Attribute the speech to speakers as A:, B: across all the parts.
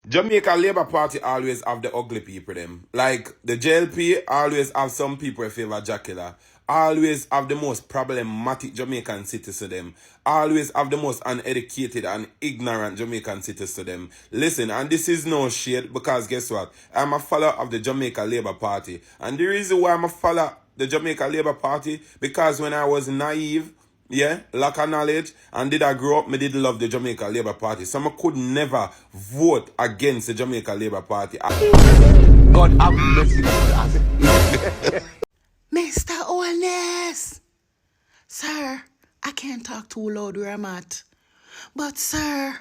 A: Jamaica Labour Party always have the ugly people them. Like the JLP always have some people who favor Jackilla. Always have the most problematic Jamaican citizens to them. Always have the most uneducated and ignorant Jamaican citizens to them. Listen, and this is no shade because guess what? I'm a follower of the Jamaica Labour Party. And the reason why I'm a follower the Jamaica Labour Party, because when I was naive, lack of knowledge, and did I grow up, me did love the Jamaica Labour Party. So I could never vote against the Jamaica Labour Party.
B: God have mercy on us.
C: Mr. Holness! Sir, I can't talk too loud where I'm at. But sir,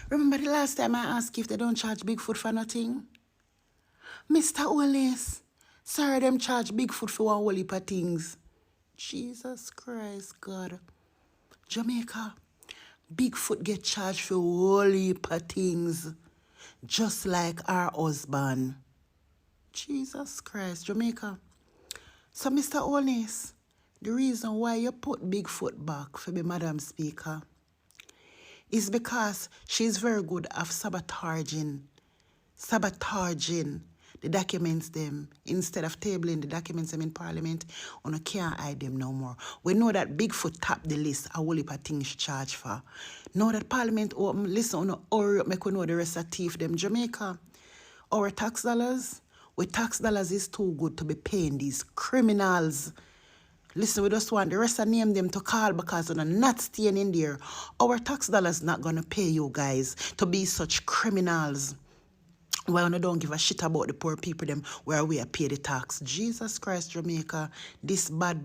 C: remember the last time I asked if they don't charge Bigfoot for nothing? Mr. Holness, sir, them charge Bigfoot for one whole heap of things. Jesus Christ, God. Jamaica, Bigfoot get charged for a whole heap of things. Just like our husband. Jesus Christ, Jamaica. So, Mr. Holness, the reason why you put Bigfoot back for the Madam Speaker is because she's very good at sabotaging the documents them. Instead of tabling the documents them in Parliament, you can't hide them no more. We know that Bigfoot topped the list, a whole heap of things she charge for. Now that Parliament open, listen, hurry up, make we know the rest of thief them. Jamaica, our tax dollars, with tax dollars is too good to be paying these criminals. Listen, we just want the rest of name them to call because they're not staying in there. Our tax dollars not going to pay you guys to be such criminals. Well, no, don't give a shit about the poor people them where we are pay the tax. Jesus Christ, Jamaica, this bad.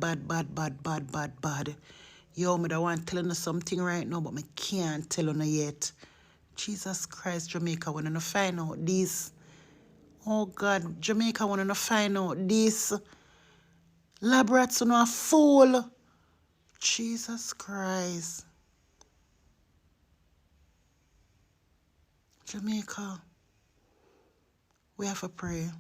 C: Yo, me da want to tell you something right now, but me can't tell you yet. Jesus Christ, Jamaica, when I find out this. Oh God, Jamaica, when I find out this. Lab rats are not a fool. Jesus Christ. Jamaica. We have to pray.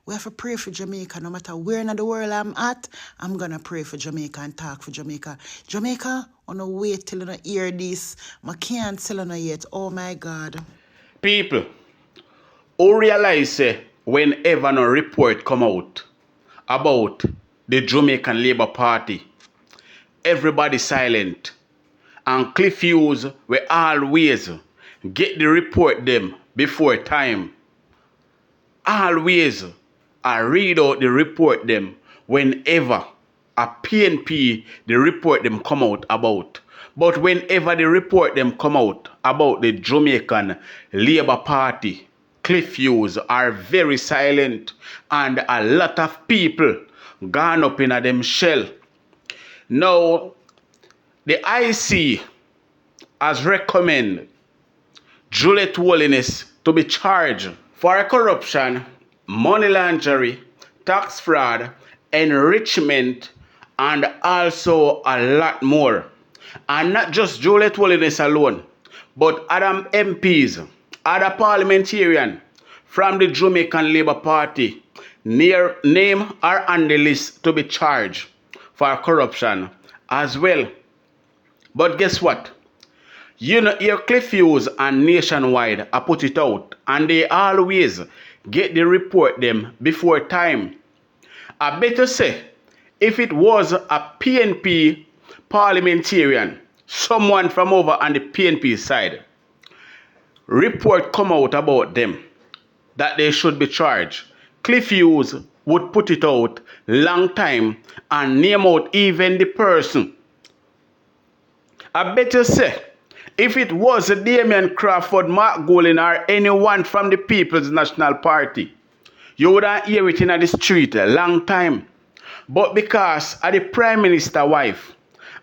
C: We have to pray for Jamaica. No matter where in the world I'm at, I'm going to pray for Jamaica and talk for Jamaica. Jamaica, I'm going to wait till you hear this. I can't tell you yet. Oh, my God.
D: People who realize whenever no report come out about the Jamaican Labour Party, everybody silent. And Cliff Hughes will always get the report them before time. Always I read out the report them whenever a PNP the report them come out about. But whenever the report them come out about the Jamaican Labour Party, Cliff Hughes are very silent and a lot of people gone up in a them shell. Now, the IC has recommended Juliet Holness to be charged for corruption, money laundering, tax fraud, enrichment, and also a lot more. And not just Juliet Holness alone, but other MPs, other parliamentarians from the Jamaican Labour Party name are on the list to be charged for corruption as well. But guess what? You know, your Cliff Hughes and Nationwide I put it out, and they always get the report them before time. I better say, if it was a PNP parliamentarian, someone from over on the PNP side, report come out about them that they should be charged, Cliff Hughes would put it out long time and name out even the person. I better say, if it was Damian Crawford, Mark Golding, or anyone from the People's National Party, you wouldn't hear it in the street a long time. But because of the Prime Minister's wife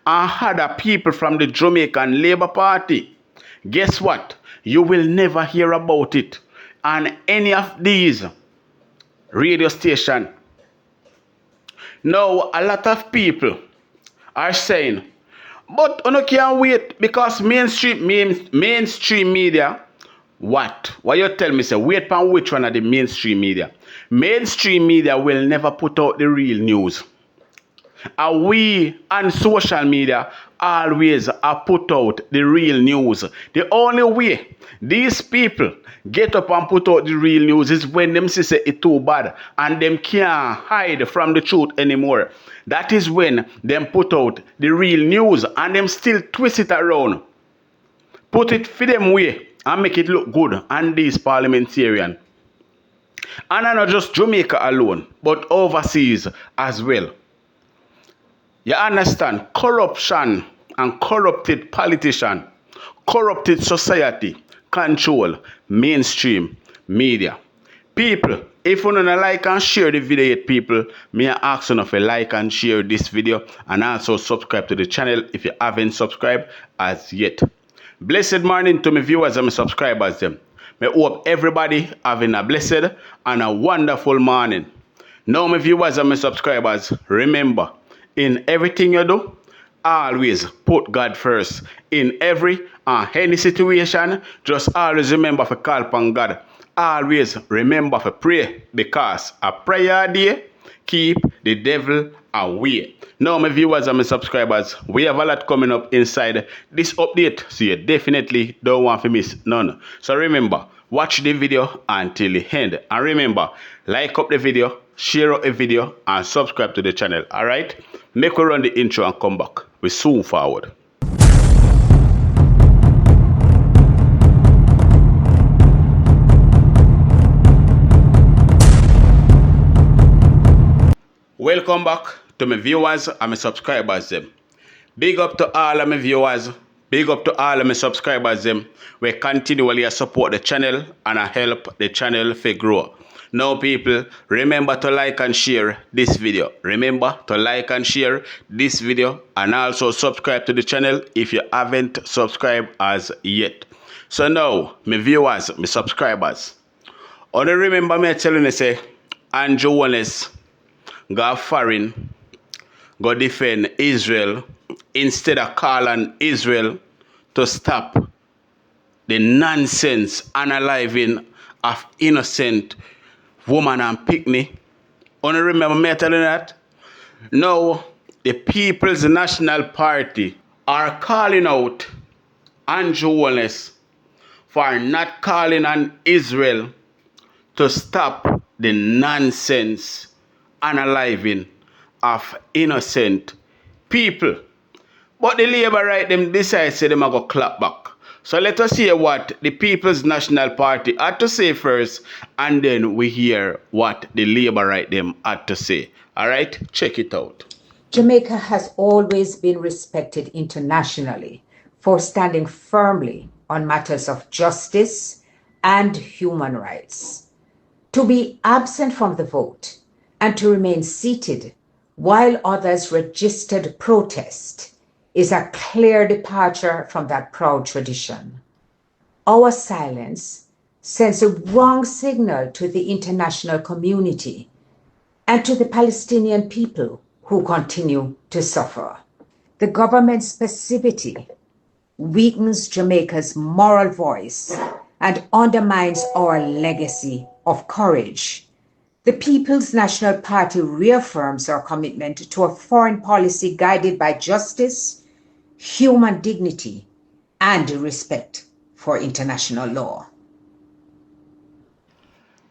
D: and other people from the Jamaican Labour Party, guess what? You will never hear about it on any of these radio stations. Now, a lot of people are saying, but you can't wait because mainstream media, what? Why you tell me, say, wait for which one of the mainstream media? Mainstream media will never put out the real news. And we on social media always are put out the real news. The only way these people get up and put out the real news is when them say it too bad and them can't hide from the truth anymore. That is when them put out the real news and them still twist it around. Put it for them way and make it look good and these parliamentarians. And not just Jamaica alone, but overseas as well. You understand? Corruption and corrupted politician, corrupted society, control mainstream media. People, if you don't like and share the video yet, people, may I ask you to like and share this video and also subscribe to the channel if you haven't subscribed as yet. Blessed morning to my viewers and my subscribers them. I hope everybody having a blessed and a wonderful morning. Now my viewers and my subscribers, remember, in everything you do, always put God first. In every and any situation, just always remember to call upon God. Always remember to pray, because a prayer a day keep the devil away. Now my viewers and my subscribers, we have a lot coming up inside this update, so you definitely don't want to miss none. So remember, watch the video until the end, and remember, like up the video, share up the video, and subscribe to the channel. Alright, make we run the intro and come back. We soon forward. Welcome back to my viewers and my subscribers them. Big up to all of my viewers, big up to all of my subscribers them. We continually support the channel and help the channel to grow. Now people, remember to like and share this video. Remember to like and share this video and also subscribe to the channel if you haven't subscribed as yet. So now, my viewers, my subscribers, only remember me telling you say, Andrew Holness go foreign, go defend Israel instead of calling Israel to stop the nonsense unaliving of innocent woman and picnic. Only remember me telling you that? Now, the People's National Party are calling out Andrew Holness for not calling on Israel to stop the nonsense unaliving of innocent people. But the Labour right them decide say them a go clap back. So let us hear what the People's National Party had to say first, and then we hear what the Labour right them had to say. Alright, check it out.
E: Jamaica has always been respected internationally for standing firmly on matters of justice and human rights. To be absent from the vote and to remain seated while others registered protest is a clear departure from that proud tradition. Our silence sends a wrong signal to the international community and to the Palestinian people who continue to suffer. The government's passivity weakens Jamaica's moral voice and undermines our legacy of courage. The People's National Party reaffirms our commitment to a foreign policy guided by justice, human dignity, and respect for international law.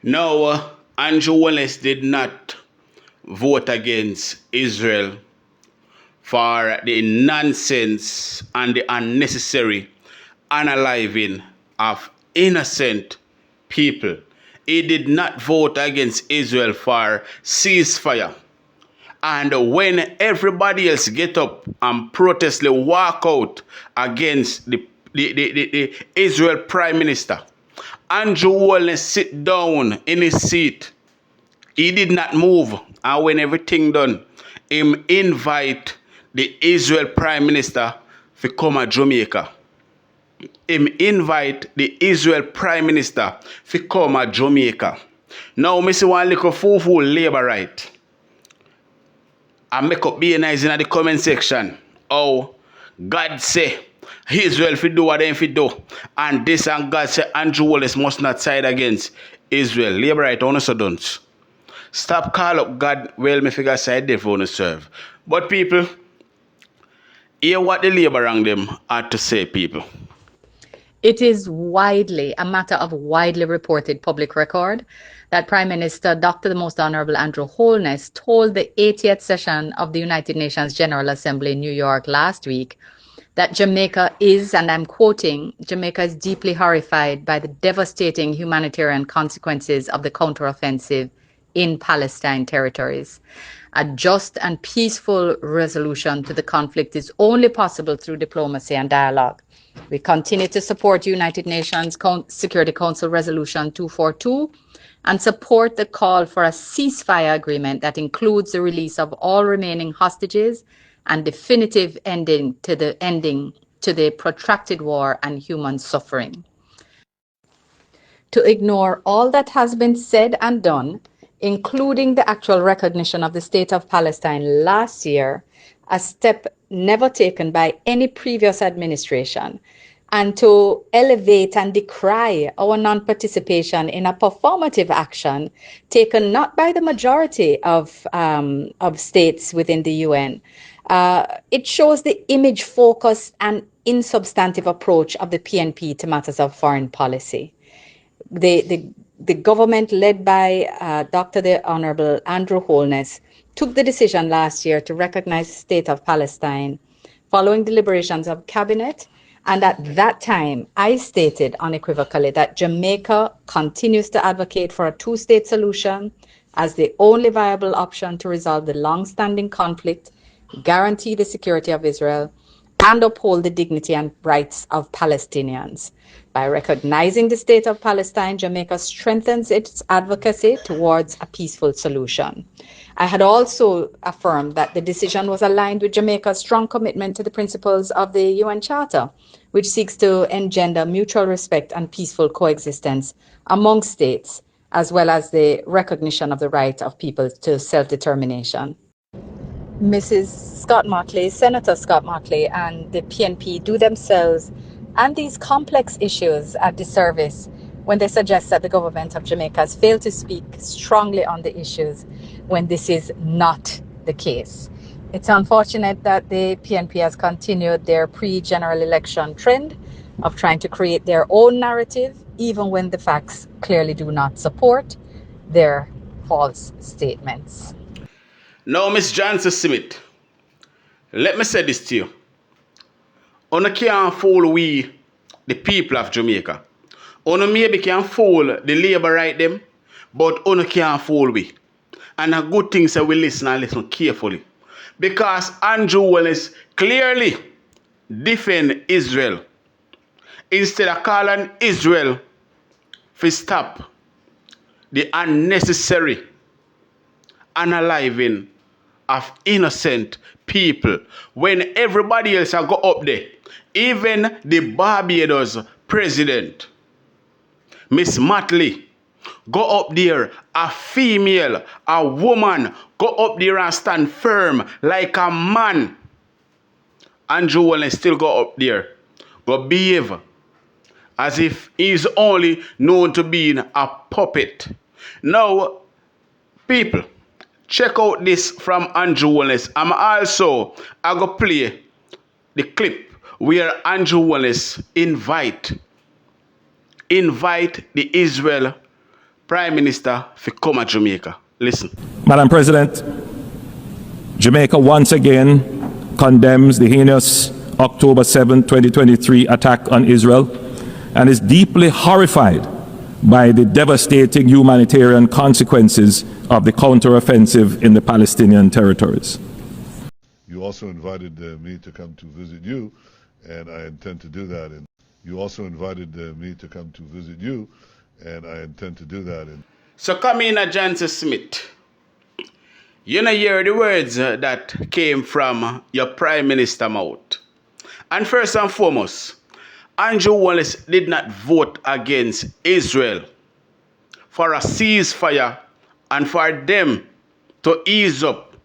D: Now, Andrew Holness did not vote against Israel for the nonsense and the unnecessary unaliving of innocent people. He did not vote against Israel for ceasefire. And when everybody else get up and protestly walk out against the Israel Prime Minister, Andrew Holness sit down in his seat. He did not move. And when everything done, him invite the Israel Prime Minister to come to Jamaica. Him invite the Israel Prime Minister to come to Jamaica. Now, I see one little fool Labour right. I make up be nice in the comment section. Oh, God say Israel fi do what they fi do. And this and God say Andrew Holness must not side against Israel. Labour right on so don't. Stop call up God, well, me figure side there for to serve. But people, hear what the labor around them had to say, people.
F: It is a matter of widely reported public record that Prime Minister Dr. the Most Honorable Andrew Holness told the 80th session of the United Nations General Assembly in New York last week that Jamaica is, and I'm quoting, Jamaica is deeply horrified by the devastating humanitarian consequences of the counteroffensive in Palestine territories. A just and peaceful resolution to the conflict is only possible through diplomacy and dialogue. We continue to support United Nations Security Council Resolution 242 and support the call for a ceasefire agreement that includes the release of all remaining hostages and definitive ending to the protracted war and human suffering. To ignore all that has been said and done, including the actual recognition of the State of Palestine last year, a step never taken by any previous administration, and to elevate and decry our non-participation in a performative action taken not by the majority of states within the UN. It shows the image-focused and insubstantive approach of the PNP to matters of foreign policy. The government led by Dr. the Honorable Andrew Holness took the decision last year to recognize the State of Palestine following deliberations of Cabinet. And at that time, I stated unequivocally that Jamaica continues to advocate for a two-state solution as the only viable option to resolve the long-standing conflict, guarantee the security of Israel, and uphold the dignity and rights of Palestinians. By recognizing the State of Palestine, Jamaica strengthens its advocacy towards a peaceful solution. I had also affirmed that the decision was aligned with Jamaica's strong commitment to the principles of the UN Charter, which seeks to engender mutual respect and peaceful coexistence among states, as well as the recognition of the right of people to self-determination. Senator Scott Motley, and the PNP do themselves and these complex issues a disservice when they suggest that the government of Jamaica has failed to speak strongly on the issues when this is not the case. It's unfortunate that the PNP has continued their pre-general election trend of trying to create their own narrative, even when the facts clearly do not support their false statements.
D: Now, Miss Johnson Smith, let me say this to you. You can't fool we, the people of Jamaica. You maybe can fool the labor right them, but you can't fool we. And a good thing is we listen and listen carefully. Because Andrew Holness clearly defend Israel. Instead of calling Israel to stop the unnecessary unaliving of innocent people when everybody else go up there. Even the Barbados president, Miss Motley, go up there, a female, a woman, go up there and stand firm like a man. Andrew Holness still go up there, go behave as if he's only known to be a puppet. Now, people, check out this from Andrew Holness. I go play the clip where Andrew Holness invite the Israel Prime Minister to come to Jamaica. Listen.
G: Madam President, Jamaica once again condemns the heinous October 7, 2023 attack on Israel and is deeply horrified by the devastating humanitarian consequences of the counteroffensive in the Palestinian territories.
H: You also invited me to come to visit you, and I intend to do that. And you also invited me to come to visit you, and I intend to do that.
D: So Comin Johnson Smith, you know hear the words that came from your Prime Minister mouth. And first and foremost, Andrew Holness did not vote against Israel for a ceasefire and for them to ease up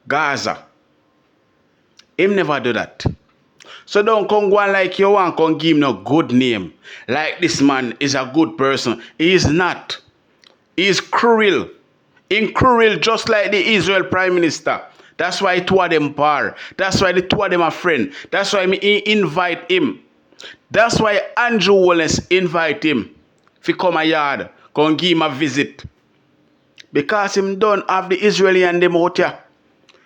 D: Gaza. Him never do that. So don't come go on like you want, come give him no good name. Like this man is a good person. He is not. He is cruel. in cruel just like the Israel Prime Minister. That's why two of them par. That's why the two of them are friend. That's why me invite him. That's why Andrew Holness invite him. If he come a yard, come give him a visit. Because him don't have the Israeli and them out here.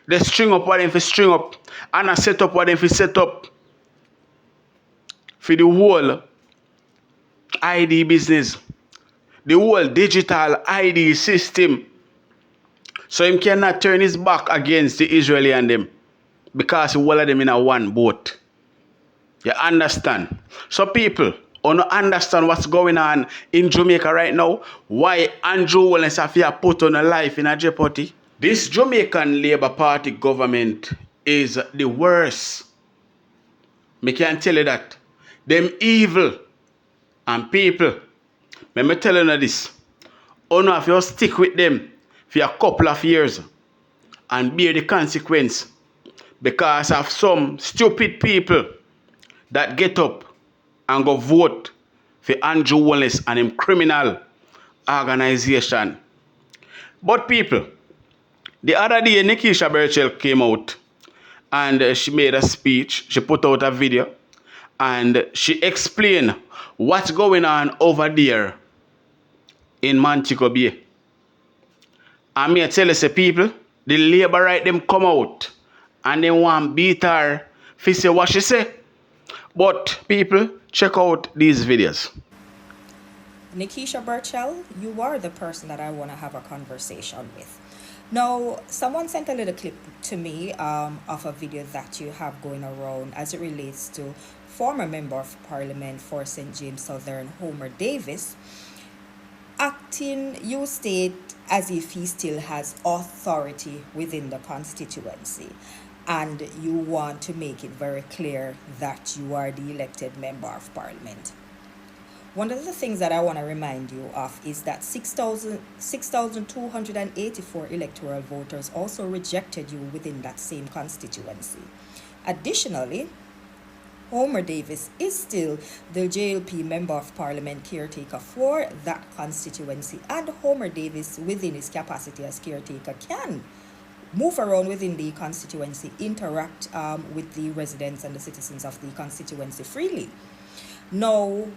D: They string up what them fi string up. And I set up what them fi set up. For the whole ID business. The whole digital ID system. So him cannot turn his back against the Israeli and them. Because all of them in a one boat. You understand? So people, don't understand what's going on in Jamaica right now. Why Andrew Holness have to put on a life in a jeopardy. This Jamaican Labour Party government is the worst. Me can tell you that. Them evil and people. Let me tell you this. Only if you stick with them for a couple of years and bear the consequence because of some stupid people that get up and go vote for Andrew Holness and him criminal organization. But people, the other day Nickesha Burchell came out and she made a speech, she put out a video and she explained what's going on over there in Montego Bay. And me tell you, say people, the labor right them come out and they want beat her for say what she say. But people, check out these videos.
I: Nickesha Burchell, you are the person that I want to have a conversation with. Now, someone sent a little clip to me of a video that you have going around as it relates to former Member of Parliament for St. James Southern, Homer Davis, acting, you state, as if he still has authority within the constituency. And you want to make it very clear that you are the elected Member of Parliament. One of the things that I want to remind you of is that 6,284 electoral voters also rejected you within that same constituency. Additionally, Homer Davis is still the JLP Member of Parliament caretaker for that constituency, and Homer Davis, within his capacity as caretaker, can move around within the constituency, interact with the residents and the citizens of the constituency freely. Now,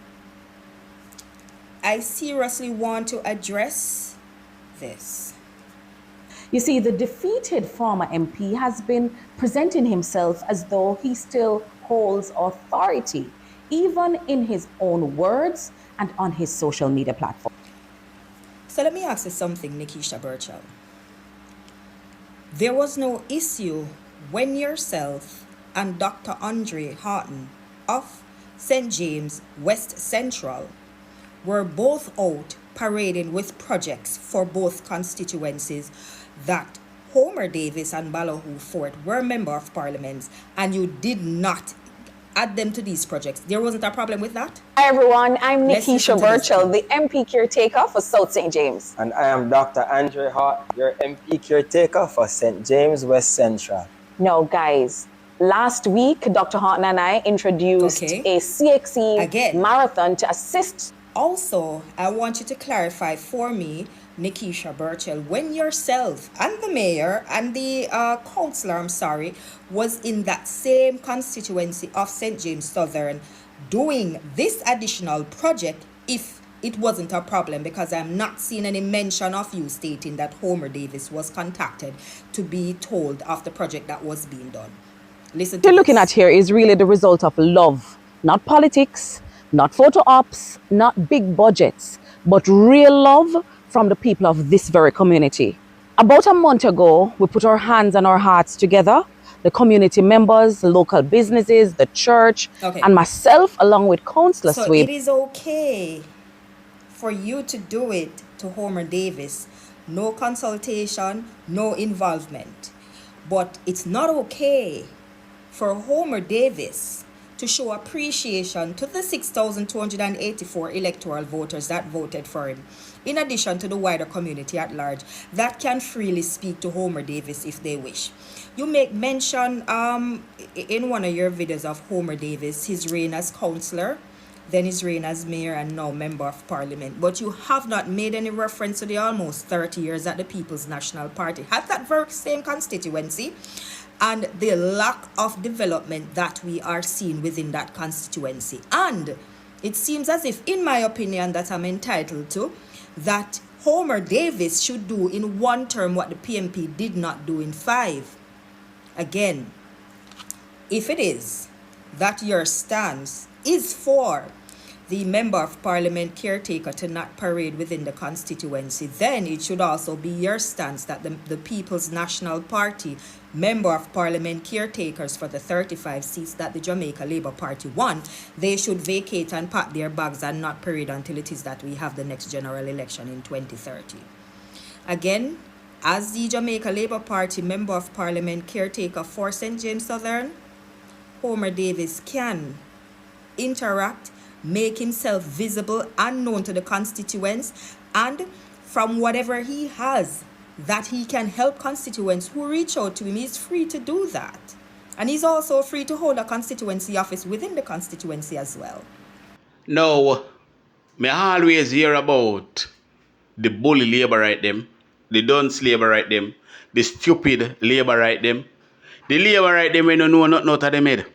I: I seriously want to address this.
J: You see, the defeated former MP has been presenting himself as though he still holds authority, even in his own words and on his social media platform.
I: So let me ask you something, Nickesha Burchell. There was no issue when yourself and Dr. Andre Horton of St. James West Central were both out parading with projects for both constituencies that Homer Davis and Ballow Fort were Member of Parliament, and you did not add them to these projects. There wasn't a problem with that?
J: Hi everyone, I'm
I: Let's listen
J: Nickesha
I: to this
J: Burchell, the MP caretaker for South St. James.
K: And I am Dr. Andre Hart, your MP caretaker for St. James West Central.
J: Now guys, last week Dr. Horton and I introduced a CXE marathon to assist.
I: Also, I want you to clarify for me, Nickesha Burchell, when yourself and the mayor and the councillor, was in that same constituency of St. James Southern doing this additional project, if it wasn't a problem, because I'm not seeing any mention of you stating that Homer Davis was contacted to be told of the project that was being done. Listen to
J: What you're looking at here is really the result of love, not politics, not photo ops, not big budgets, but real love from the people of this very community. About a month ago, we put our hands and our hearts together, the community members, the local businesses, the church, and myself, along with Councillor
I: So
J: Sweep.
I: it is okay for you to do it to Homer Davis. No consultation, no involvement. But it's not okay for Homer Davis to show appreciation to the 6,284 electoral voters that voted for him, in addition to the wider community at large, that can freely speak to Homer Davis if they wish. You make mention in one of your videos of Homer Davis, his reign as councillor, then his reign as mayor and now member of parliament. But you have not made any reference to the almost 30 years at the People's National Party had that very same constituency and the lack of development that we are seeing within that constituency. And it seems as if, in my opinion, that I'm entitled to, that Homer Davis should do in one term what the PNP did not do in 5. Again, if it is that your stance is for the member of parliament caretaker to not parade within the constituency, then it should also be your stance that the People's National Party member of parliament caretakers for the 35 seats that the Jamaica Labour Party won, they should vacate and pack their bags and not parade until it is that we have the next general election in 2030. Again, as the Jamaica Labour Party member of parliament caretaker for St. James Southern, Homer Davis can interact, make himself visible and known to the constituents, and from whatever he has that he can help constituents who reach out to him, he's free to do that. And he's also free to hold a constituency office within the constituency as well.
D: Now, me always hear about the bully labor right them, the dunce labor right them, the stupid labor right them, the labor right them when you know nothing out of them head.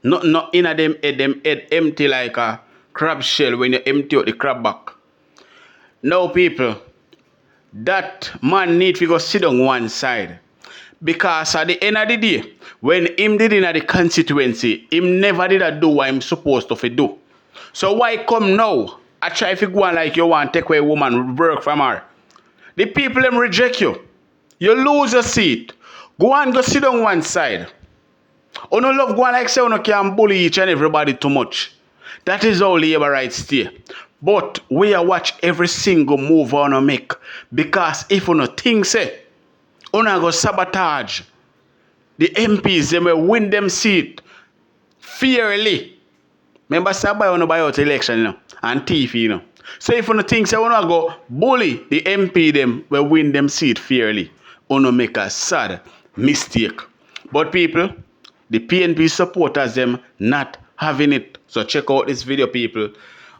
D: Not in a them head empty like a crab shell when you empty out the crab back. Now people, that man need to go sit on one side. Because at the end of the day, when him did in the constituency, him never did a do what him supposed to do. So why come now? I try to go on like you want to take away a woman work from her. The people them reject you. You lose your seat. Go and go sit on one side. You no love go on like say you can bully each and everybody too much. That is how labor rights stay. But we are watch every single move on make. Because if you no think say, you no go sabotage the MPs, they will win them seat fairly. Remember, Sabay on buy out election, you know, and thief, you know. So if you think say, you no go bully the MP, them will win them seat fairly. You no make a sad mistake. But people, the PNP supporters them not having it. So check out this video, people,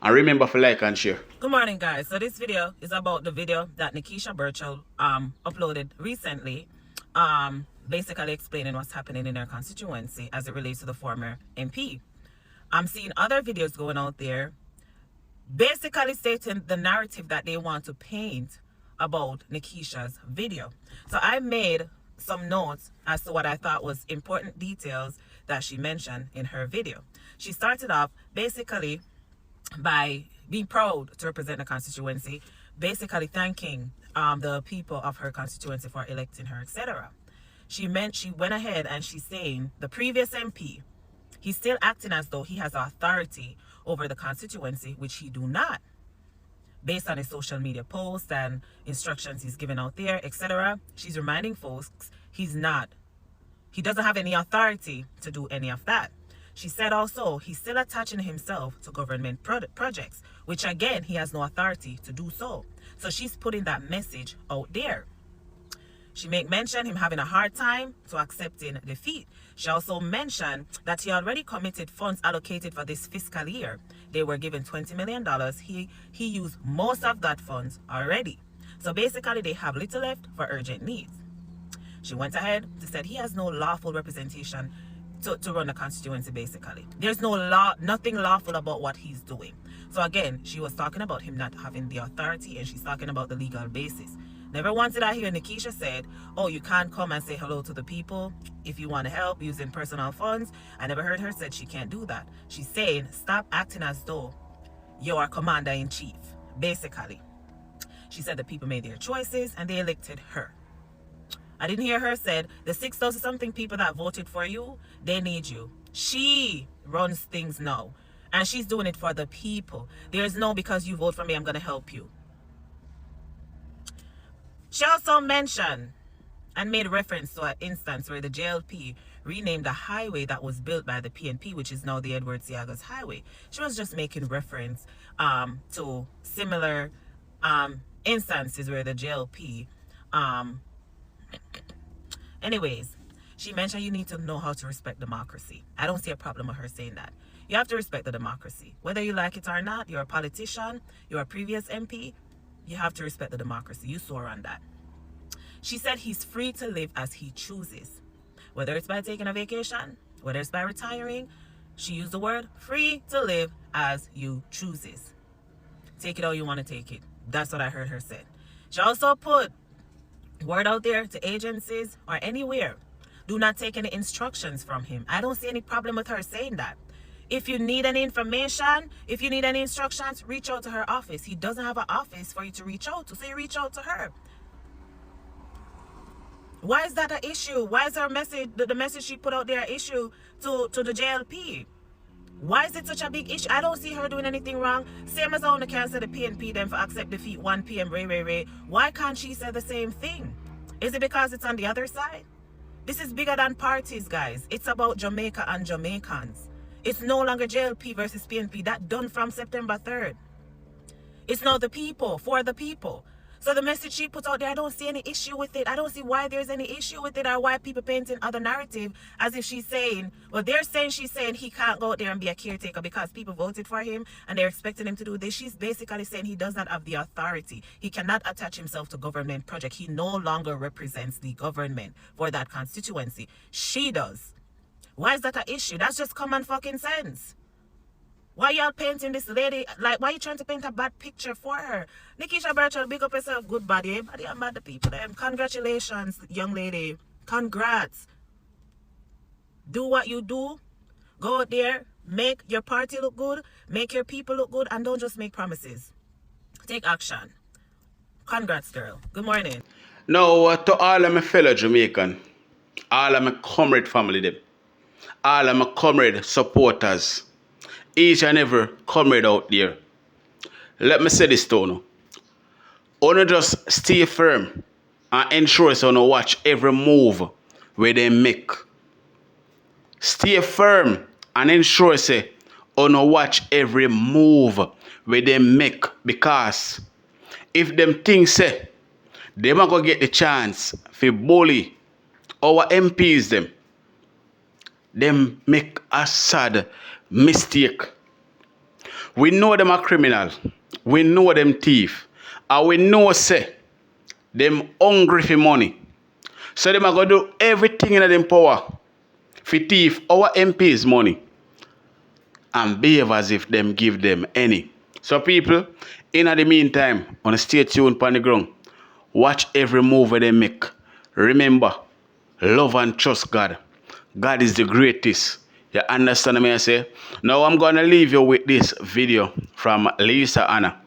D: and remember to like and share.
L: Good morning, guys. So this video is about the video that Nickesha Burchell uploaded recently, basically explaining what's happening in her constituency as it relates to the former MP. I'm seeing other videos going out there basically stating the narrative that they want to paint about Nickesha's video. So I made some notes as to what I thought was important details that she mentioned in her video. She started off basically by being proud to represent the constituency, basically thanking the people of her constituency for electing her, etc. She went ahead and she's saying the previous MP, he's still acting as though he has authority over the constituency, which he do not, based on his social media posts and instructions he's given out there, etc. She's reminding folks he doesn't have any authority to do any of that. She said also he's still attaching himself to government projects, which again, he has no authority to do so. So she's putting that message out there. She made mention him having a hard time to accepting defeat. She also mentioned that he already committed funds allocated for this fiscal year. They were given $20 million. He used most of that funds already. So basically they have little left for urgent needs. She went ahead to say he has no lawful representation to run the constituency, basically. There's nothing lawful about what he's doing. So again, she was talking about him not having the authority, and she's talking about the legal basis. Never once did I hear Nickesha said, oh, you can't come and say hello to the people if you want to help using personal funds. I never heard her said she can't do that. She's saying, stop acting as though you're commander-in-chief, basically. She said the people made their choices and they elected her. I didn't hear her said, the 6,000 something people that voted for you, they need you. She runs things now. And she's doing it for the people. There's no, because you vote for me, I'm going to help you. She also mentioned and made reference to an instance where the JLP renamed a highway that was built by the PNP, which is now the Edward Seagas Highway. She was just making reference to similar instances where the JLP... Anyways, she mentioned you need to know how to respect democracy. I don't see a problem with her saying that. You have to respect the democracy. Whether you like it or not, you're a politician, you're a previous MP, you have to respect the democracy. You swore on that. She said he's free to live as he chooses. Whether it's by taking a vacation, whether it's by retiring, she used the word free to live as you chooses. Take it how you want to take it. That's what I heard her say. She also put word out there to agencies or anywhere. Do not take any instructions from him. I don't see any problem with her saying that. If you need any information, if you need any instructions, reach out to her office. He doesn't have an office for you to reach out to, so you reach out to her. Why is that an issue? Why is her message, the message she put out there, an issue to the JLP? Why is it such a big issue? I don't see her doing anything wrong. Same as how the can say the PNP them for accept defeat 1 PM Ray. Why can't she say the same thing? Is it because it's on the other side? This is bigger than parties, guys. It's about Jamaica and Jamaicans. It's no longer JLP versus PNP. That done from September 3rd. It's now the people, for the people. So the message she puts out there, I don't see any issue with it. I don't see why there's any issue with it or why people painting other narrative as if she's saying, well, they're saying she's saying he can't go out there and be a caretaker because people voted for him and they're expecting him to do this. She's basically saying he does not have the authority. He cannot attach himself to government project. He no longer represents the government for that constituency. She does. Why is that an issue? That's just common fucking sense. Why y'all painting this lady, like, why you trying to paint a bad picture for her? Nickesha Burchell, big up yourself, good body. Everybody and bad the people. Congratulations, young lady. Congrats. Do what you do. Go out there, make your party look good, make your people look good, and don't just make promises. Take action. Congrats, girl. Good morning.
D: Now, to all of my fellow Jamaican, all of my comrade family, them, all of my comrade supporters, each and every comrade out there, let me say this to you. Only just stay firm and ensure so you watch every move where they make. Stay firm and ensure say you watch every move where they make, because if them things say they might go get the chance to bully our MPs them make a sad mistake. We know them are criminal. We know them thief. And we know say them hungry for money. So them are going to do everything in them power for thief our MPs money and behave as if them give them any. So people, in the meantime, on stay tuned on the ground. Watch every move they make. Remember, love and trust God. God is the greatest. You understand me I say? Now I'm going to leave you with this video from Lisa Anna.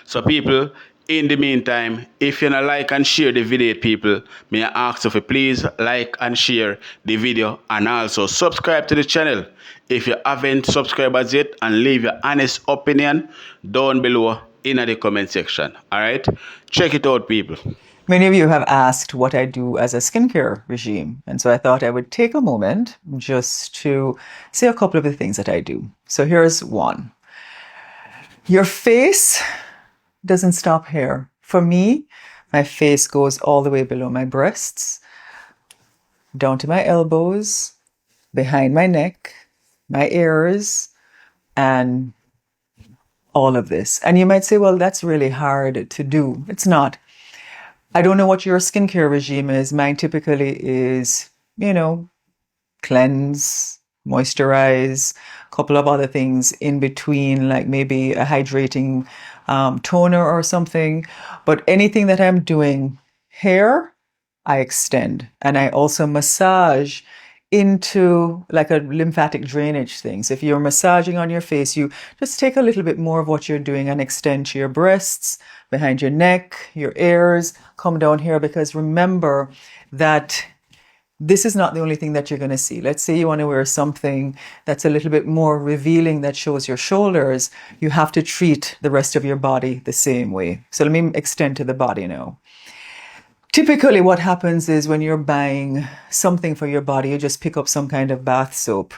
D: So people, in the meantime, if you not like and share the video, people, may I ask you to please like and share the video and also subscribe to the channel if you haven't subscribed as yet, and leave your honest opinion down below in the comment section. Alright? Check it out, people.
M: Many of you have asked what I do as a skincare regime, and so I thought I would take a moment just to say a couple of the things that I do. So here's one. Your face doesn't stop here. For me, my face goes all the way below my breasts, down to my elbows, behind my neck, my ears, and all of this. And you might say, well, that's really hard to do. It's not. I don't know what your skincare regime is. Mine typically is, cleanse, moisturize, a couple of other things in between, like maybe a hydrating toner or something. But anything that I'm doing here, I extend. And I also massage into like a lymphatic drainage thing. So if you're massaging on your face, you just take a little bit more of what you're doing and extend to your breasts, behind your neck, your ears, come down here, because remember that this is not the only thing that you're going to see. Let's say you want to wear something that's a little bit more revealing that shows your shoulders. You have to treat the rest of your body the same way. So let me extend to the body now. Typically what happens is when you're buying something for your body, you just pick up some kind of bath soap.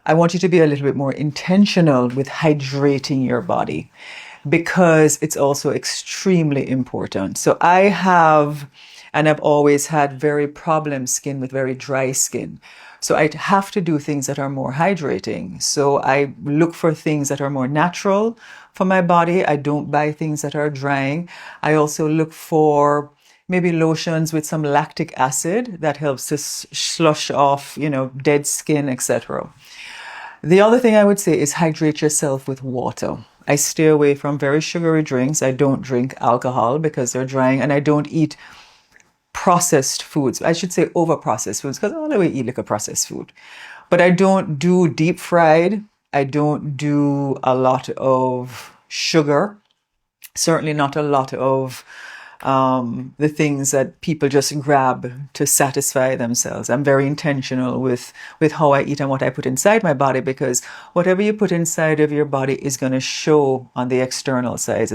M: I want you to be a little bit more intentional with hydrating your body, because it's also extremely important. So I have And I've always had very problem skin with very dry skin. So I have to do things that are more hydrating. So I look for things that are more natural for my body. I don't buy things that are drying. I also look for maybe lotions with some lactic acid that helps to slush off, dead skin, etc. The other thing I would say is hydrate yourself with water. I stay away from very sugary drinks. I don't drink alcohol because they're drying, and I don't eat processed foods. I should say over processed foods, because I don't really eat like a processed food. But I don't do deep fried. I don't do a lot of sugar. Certainly not a lot of the things that people just grab to satisfy themselves. I'm very intentional with how I eat and what I put inside my body, because whatever you put inside of your body is going to show on the external side.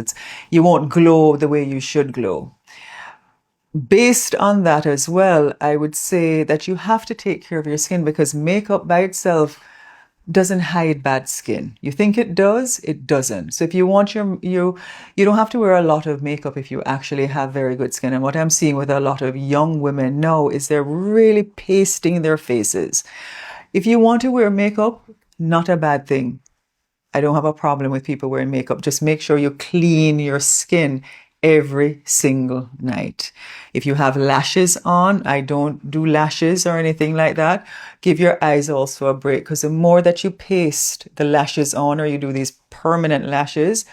M: You won't glow the way you should glow. Based on that as well, I would say that you have to take care of your skin, because makeup by itself doesn't hide bad skin. You think it does, it doesn't. So if you want you don't have to wear a lot of makeup if you actually have very good skin. And what I'm seeing with a lot of young women now is they're really pasting their faces. If you want to wear makeup, not a bad thing. I don't have a problem with people wearing makeup. Just make sure you clean your skin every single night. If you have lashes on, I don't do lashes or anything like that. Give your eyes also a break, because the more that you paste the lashes on, or you do these permanent lashes,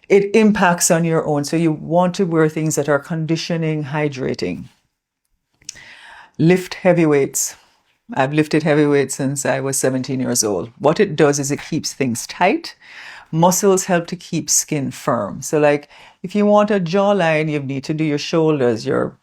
M: it impacts on your own. So you want to wear things that are conditioning, hydrating. Lift heavy weights. I've lifted heavy weights since I was 17 years old. What it does is it keeps things tight. Muscles help to keep skin firm. So like if you want a jawline, you need to do your shoulders, you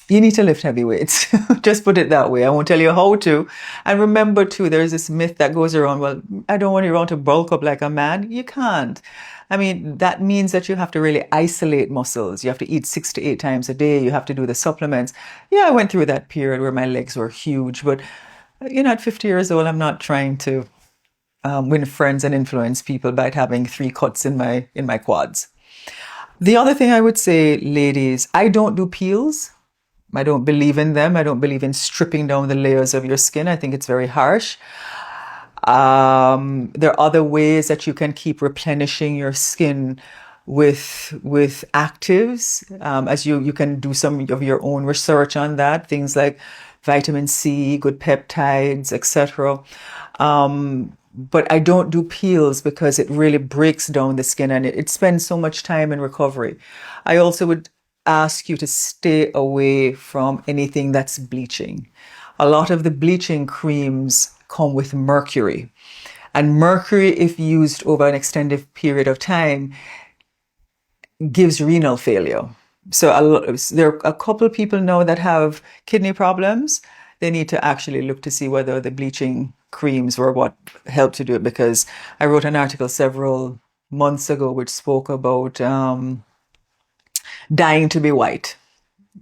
M: need to lift heavy weights. Just put it that way. I won't tell you how to. And remember too, there's this myth that goes around, well, I don't want you around to bulk up like a man. You can't. I mean, that means that you have to really isolate muscles. You have to eat 6 to 8 times a day. You have to do the supplements. Yeah, I went through that period where my legs were huge, but at 50 years old, I'm not trying to win friends and influence people by having 3 cuts in my quads. The other thing I would say, ladies, I don't do peels. I don't believe in them. I don't believe in stripping down the layers of your skin. I think it's very harsh. There are other ways that you can keep replenishing your skin with actives, as you can do some of your own research on that. Things like vitamin C, good peptides, etc. But I don't do peels because it really breaks down the skin, and it spends so much time in recovery. I also would ask you to stay away from anything that's bleaching. A lot of the bleaching creams come with mercury. And mercury, if used over an extended period of time, gives renal failure. So there are a couple of people now that have kidney problems. They need to actually look to see whether the bleaching creams were what helped to do it, because I wrote an article several months ago which spoke about dying to be white.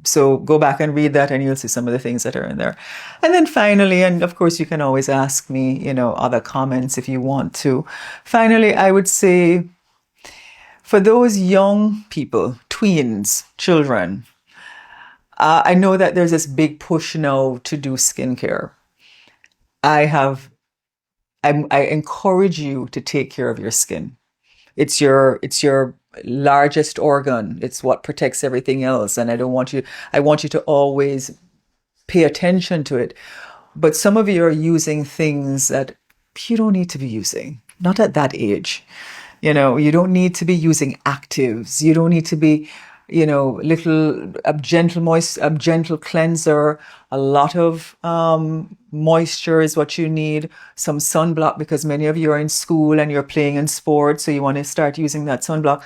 M: So go back and read that and you'll see some of the things that are in there. And then finally, and of course you can always ask me, other comments if you want to. Finally, I would say for those young people, tweens, children, I know that there's this big push now to do skincare. I encourage you to take care of your skin. It's your largest organ. It's what protects everything else. And I want you to always pay attention to it. But some of you are using things that you don't need to be using, not at that age. You don't need to be using actives. You don't need to be, a gentle cleanser. A lot of moisture is what you need. Some sunblock, because many of you are in school and you're playing in sports, so you want to start using that sunblock.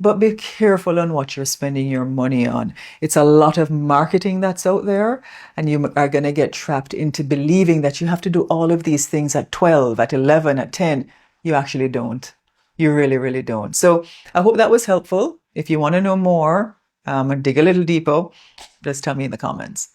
M: But be careful on what you're spending your money on. It's a lot of marketing that's out there, and you are going to get trapped into believing that you have to do all of these things at 12, at 11, at 10. You actually don't. You really, really don't. So I hope that was helpful. If you want to know more and dig a little deeper, just tell me in the comments.